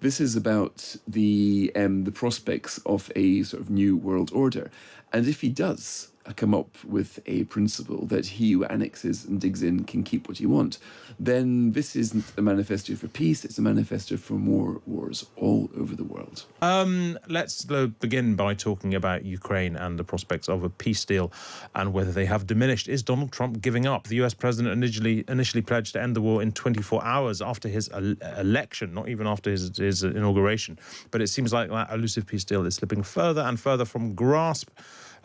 This is about the prospects of a sort of new world order. And if he does come up with a principle that he who annexes and digs in can keep what you want, then this isn't a manifesto for peace, it's a manifesto for more wars all over the world. Let's begin by talking about Ukraine and the prospects of a peace deal and whether they have diminished. Is Donald Trump giving up? The US president initially pledged to end the war in 24 hours after his election, not even after his inauguration. But it seems like that elusive peace deal is slipping further and further from grasp.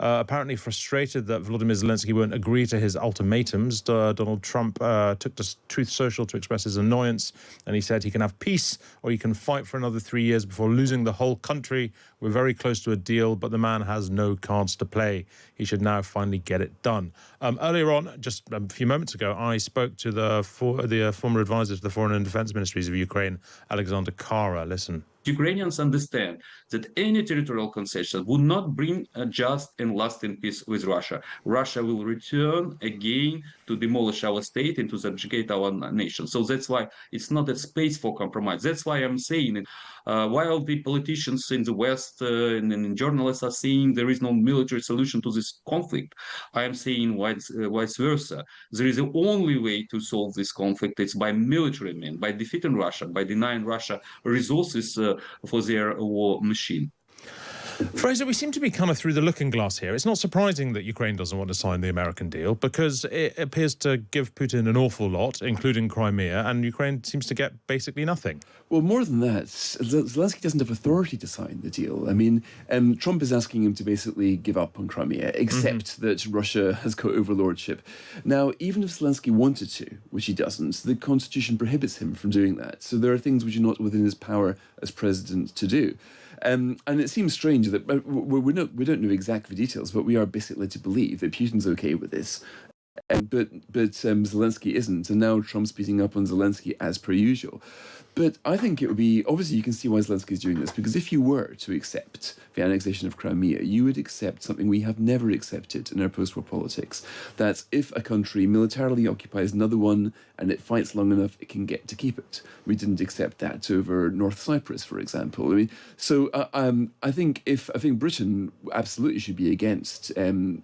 Apparently frustrated that Volodymyr Zelensky won't agree to his ultimatums, Donald Trump took to Truth Social to express his annoyance, and he said he can have peace or he can fight for another 3 years before losing the whole country. We're very close to a deal, but the man has no cards to play. He should now finally get it done. Earlier on, just a few moments ago, I spoke to the former advisor to the Foreign and Defense Ministries of Ukraine, Alexander Kara. Listen. Ukrainians understand that any territorial concession would not bring a just and lasting peace with Russia. Russia will return again to demolish our state and to subjugate our nation. So that's why it's not a space for compromise. That's why I'm saying it. While the politicians in the West and journalists are saying there is no military solution to this conflict, I am saying vice versa. There is the only way to solve this conflict. It's by military means, by defeating Russia, by denying Russia resources for their war machine. Fraser, we seem to be kind of through the looking glass here. It's not surprising that Ukraine doesn't want to sign the American deal because it appears to give Putin an awful lot, including Crimea, and Ukraine seems to get basically nothing. Well, more than that, Zelensky doesn't have authority to sign the deal. I mean, Trump is asking him to basically give up on Crimea, except that Russia has got overlordship. Now, even if Zelensky wanted to, which he doesn't, the constitution prohibits him from doing that. So there are things which are not within his power as president to do. And it seems strange that we don't know exactly the details, but we are basically led to believe that Putin's okay with this. But Zelensky isn't, and now Trump's beating up on Zelensky as per usual. But I think it would be, obviously you can see why Zelensky's doing this, because if you were to accept the annexation of Crimea, you would accept something we have never accepted in our post-war politics. That's if a country militarily occupies another one and it fights long enough, it can get to keep it. We didn't accept that over North Cyprus, for example. I mean, so I think Britain absolutely should be against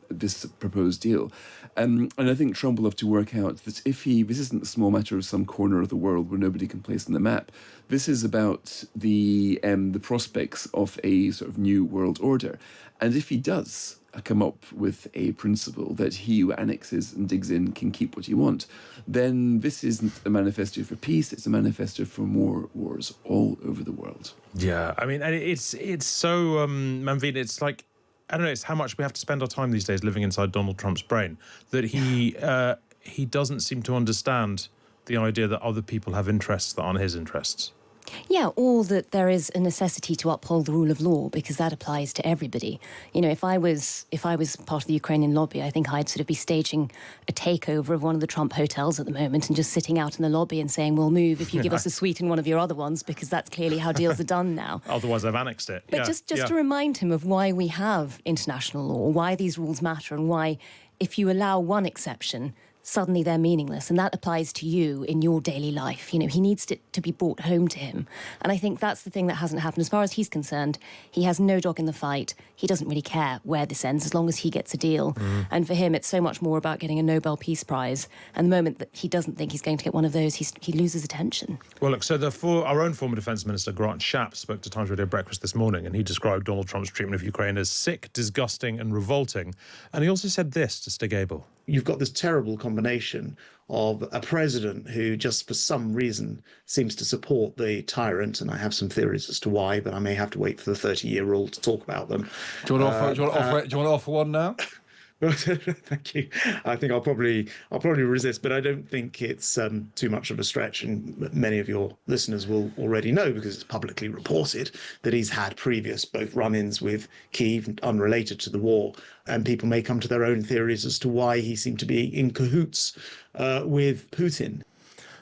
this proposed deal. And I think Trump will have to work out that this isn't a small matter of some corner of the world where nobody can place on the map. This is about the prospects of a sort of new world order. And if he does come up with a principle that he who annexes and digs in can keep what you want, then this isn't a manifesto for peace, it's a manifesto for more wars all over the world. Yeah, I mean, it's so, Manveen, it's like, I don't know, it's how much we have to spend our time these days living inside Donald Trump's brain, that he doesn't seem to understand the idea that other people have interests that aren't his interests. Yeah, or that there is a necessity to uphold the rule of law, because that applies to everybody. You know, if I was part of the Ukrainian lobby, I think I'd sort of be staging a takeover of one of the Trump hotels at the moment and just sitting out in the lobby and saying, we'll move if you give us a suite in one of your other ones, because that's clearly how deals are done now. Otherwise, they've annexed it. But just to remind him of why we have international law, why these rules matter, and why if you allow one exception, suddenly they're meaningless, and that applies to you in your daily life. You know, he needs it to be brought home to him. And I think that's the thing that hasn't happened. As far as he's concerned, he has no dog in the fight. He doesn't really care where this ends as long as he gets a deal. And for him, it's so much more about getting a Nobel Peace Prize. And the moment that he doesn't think he's going to get one of those, he loses attention. Well, look, so our own former Defence Minister, Grant Shapps, spoke to Times Radio Breakfast this morning, and he described Donald Trump's treatment of Ukraine as sick, disgusting and revolting. And he also said this to Stig Abel. You've got this terrible combination of a president who just for some reason seems to support the tyrant, and I have some theories as to why, but I may have to wait for the 30-year rule to talk about them. Do you want to offer one now? Thank you. I think I'll probably resist, but I don't think it's too much of a stretch, and many of your listeners will already know because it's publicly reported that he's had previous both run-ins with Kyiv unrelated to the war, and people may come to their own theories as to why he seemed to be in cahoots with Putin.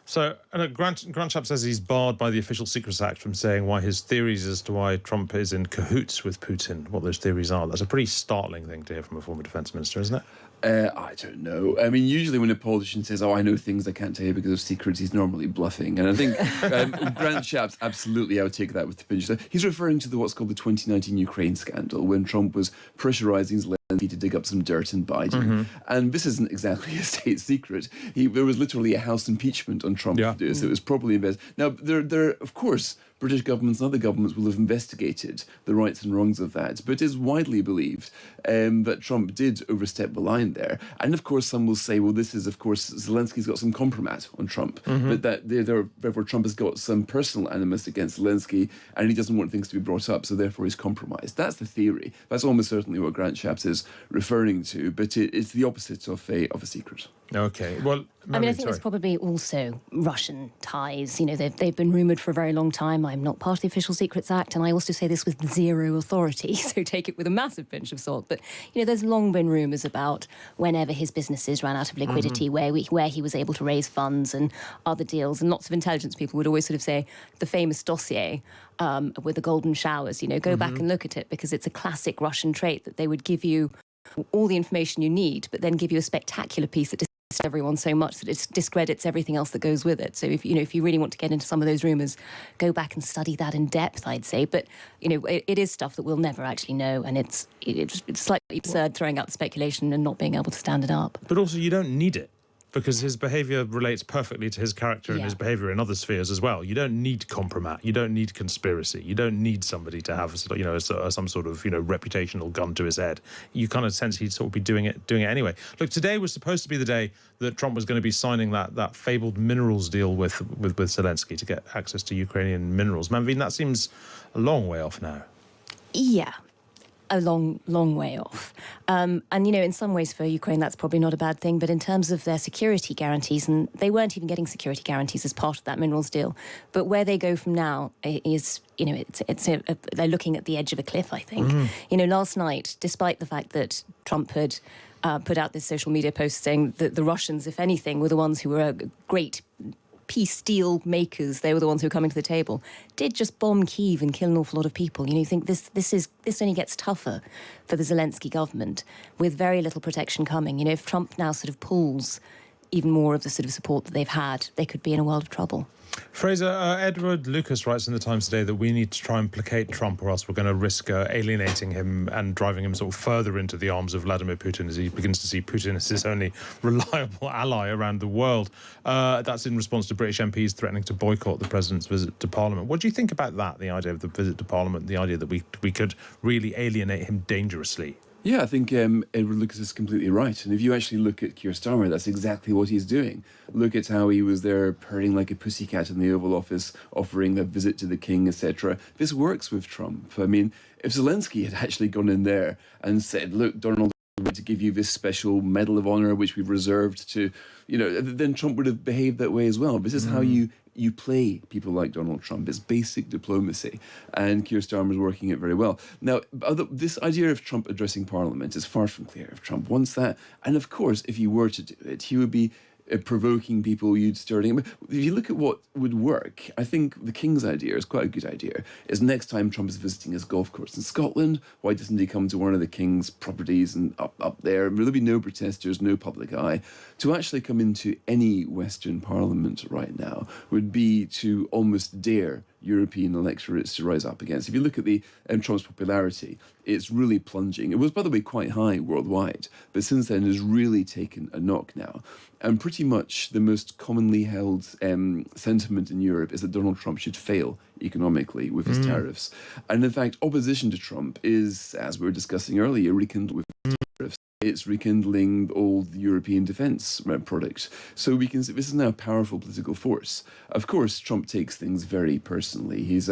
So Grant Shapps says he's barred by the Official Secrets Act from saying why his theories as to why Trump is in cahoots with Putin, what those theories are. That's a pretty startling thing to hear from a former defence minister, isn't it? I don't know. I mean, usually when a politician says, "Oh, I know things I can't tell you because of secrets," he's normally bluffing. And I think Grant Shapps, absolutely, I would take that with the pinch. So he's referring to what's called the 2019 Ukraine scandal, when Trump was pressurising Zelensky to dig up some dirt in Biden. And this isn't exactly a state secret. There was literally a House impeachment on Trump to do, so it was probably investigated. Now, there, of course, British governments and other governments will have investigated the rights and wrongs of that, but it is widely believed that Trump did overstep the line there. And of course, some will say, well, this is, of course, Zelensky's got some compromat on Trump, but that therefore Trump has got some personal animus against Zelensky, and he doesn't want things to be brought up, so therefore he's compromised. That's the theory. That's almost certainly what Grant Shapps is referring to, but it's the opposite of a secret. Okay, well, I mean, I think there's probably also Russian ties. You know, they've been rumoured for a very long time. I'm not part of the Official Secrets Act, and I also say this with zero authority, so take it with a massive pinch of salt. But, you know, there's long been rumours about whenever his businesses ran out of liquidity, where he was able to raise funds and other deals. And lots of intelligence people would always sort of say the famous dossier with the golden showers, you know, go back and look at it, because it's a classic Russian trait that they would give you all the information you need, but then give you a spectacular piece that everyone so much that it discredits everything else that goes with it. So if you really want to get into some of those rumours, go back and study that in depth, I'd say. But it is stuff that we'll never actually know, and it's slightly absurd throwing out the speculation and not being able to stand it up. But also, you don't need it, because his behaviour relates perfectly to his character and his behaviour in other spheres as well. You don't need compromat. You don't need conspiracy. You don't need somebody to have, some sort of, reputational gun to his head. You kind of sense he'd sort of be doing it anyway. Look, today was supposed to be the day that Trump was going to be signing that fabled minerals deal with Zelensky to get access to Ukrainian minerals. Manveen, that seems a long way off now. Yeah. A long, long way off. And, in some ways for Ukraine, that's probably not a bad thing. But in terms of their security guarantees, and they weren't even getting security guarantees as part of that minerals deal. But where they go from now is, they're looking at the edge of a cliff, I think. Last night, despite the fact that Trump had put out this social media post saying that the Russians, if anything, were the ones who were great peace deal makers, they were the ones who were coming to the table, did just bomb Kyiv and kill an awful lot of people. You think this only gets tougher for the Zelensky government, with very little protection coming. If Trump now sort of pulls even more of the sort of support that they've had, they could be in a world of trouble. Fraser, Edward Lucas writes in the Times today that we need to try and placate Trump, or else we're going to risk alienating him and driving him sort of further into the arms of Vladimir Putin, as he begins to see Putin as his only reliable ally around the world. That's in response to British MPs threatening to boycott the president's visit to Parliament. What do you think about that, the idea of the visit to Parliament, the idea that we could really alienate him dangerously? Yeah, I think Edward Lucas is completely right. And if you actually look at Keir Starmer, that's exactly what he's doing. Look at how he was there purring like a pussycat in the Oval Office, offering a visit to the king, etc. This works with Trump. I mean, if Zelensky had actually gone in there and said, look, Donald, we're going to give you this special Medal of Honor, which we've reserved to, then Trump would have behaved that way as well. This is how you play people like Donald Trump. It's basic diplomacy, and Keir Starmer's working it very well. Now, this idea of Trump addressing Parliament is far from clear if Trump wants that. And of course, if he were to do it, he would be provoking people, you'd stirring. If you look at what would work, I think the King's idea is quite a good idea, is next time Trump is visiting his golf course in Scotland, why doesn't he come to one of the King's properties and up there? There'll be no protesters, no public eye. To actually come into any Western Parliament right now would be to almost dare European electorates to rise up against. If you look at the Trump's popularity, it's really plunging. It was, by the way, quite high worldwide, but since then has really taken a knock now. And pretty much the most commonly held sentiment in Europe is that Donald Trump should fail economically with his tariffs. And in fact, opposition to Trump is, as we were discussing earlier, rekindled with tariffs. It's rekindling old European defence products. So we can see this is now a powerful political force. Of course, Trump takes things very personally. He's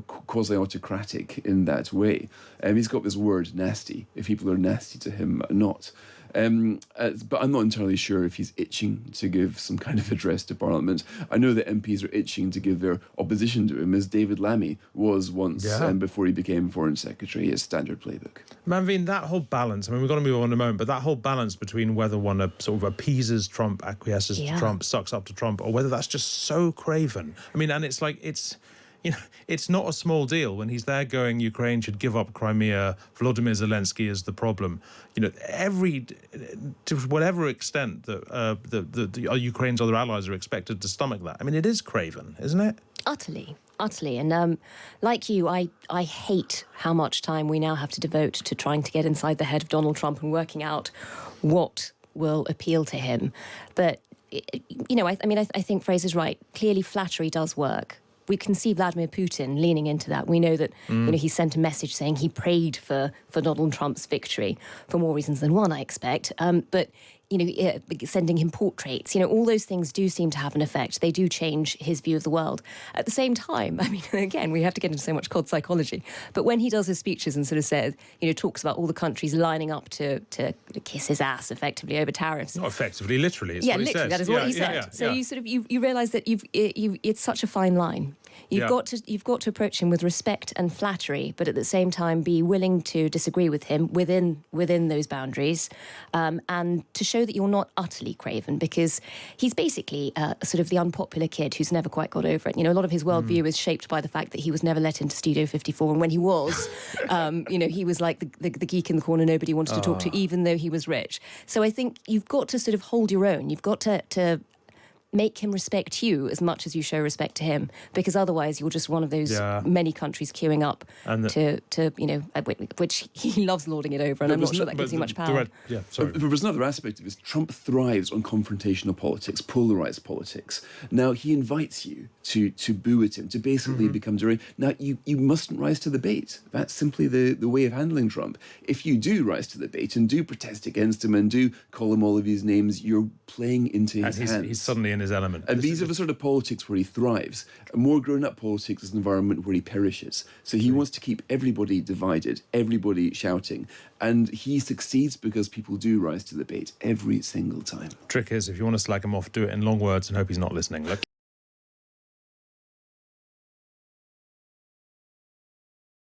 quasi-autocratic in that way. He's got this word, nasty, if people are nasty to him or not. But I'm not entirely sure if he's itching to give some kind of address to Parliament. I know that MPs are itching to give their opposition to him, as David Lammy was once before he became Foreign Secretary. His standard playbook. Manveen, that whole balance, I mean, we're going to move on in a moment, but that whole balance between whether one sort of appeases Trump, acquiesces to Trump, sucks up to Trump, or whether that's just so craven. I mean, and it's like, it's not a small deal when he's there going, Ukraine should give up Crimea, Volodymyr Zelensky is the problem. To whatever extent that Ukraine's other allies are expected to stomach that. I mean, it is craven, isn't it? Utterly. And like you, I hate how much time we now have to devote to trying to get inside the head of Donald Trump and working out what will appeal to him. But, I think Fraser's right. Clearly, flattery does work. We can see Vladimir Putin leaning into that. We know that he sent a message saying he prayed for Donald Trump's victory for more reasons than one, I expect. But sending him portraits, all those things do seem to have an effect. They do change his view of the world. At the same time, I mean, again, we have to get into so much cold psychology. But when he does his speeches and sort of says, talks about all the countries lining up to kiss his ass effectively over tariffs. Not effectively, literally. Literally, that is what he said. So you realise that it's such a fine line. You've got to approach him with respect and flattery, but at the same time be willing to disagree with him within those boundaries, and to show that you're not utterly craven, because he's basically sort of the unpopular kid who's never quite got over it. A lot of his worldview is shaped by the fact that he was never let into Studio 54, and when he was, he was like the geek in the corner nobody wanted to talk to, even though he was rich. So I think you've got to sort of hold your own. You've got to make him respect you as much as you show respect to him, because otherwise you're just one of those many countries queuing up which he loves lording it over, and I'm not sure that gives you much power. There's another aspect of this. Trump thrives on confrontational politics, polarized politics. Now, he invites you to boo at him, to basically become direct. Now, you mustn't rise to the bait. That's simply the way of handling Trump. If you do rise to the bait and do protest against him and do call him all of these names, you're playing into his hands. He's suddenly in his element. And these are the sort of politics where he thrives. A more grown-up politics is an environment where he perishes. So he wants to keep everybody divided, everybody shouting. And he succeeds because people do rise to the bait every single time. Trick is, if you want to slag him off, do it in long words and hope he's not listening. Look.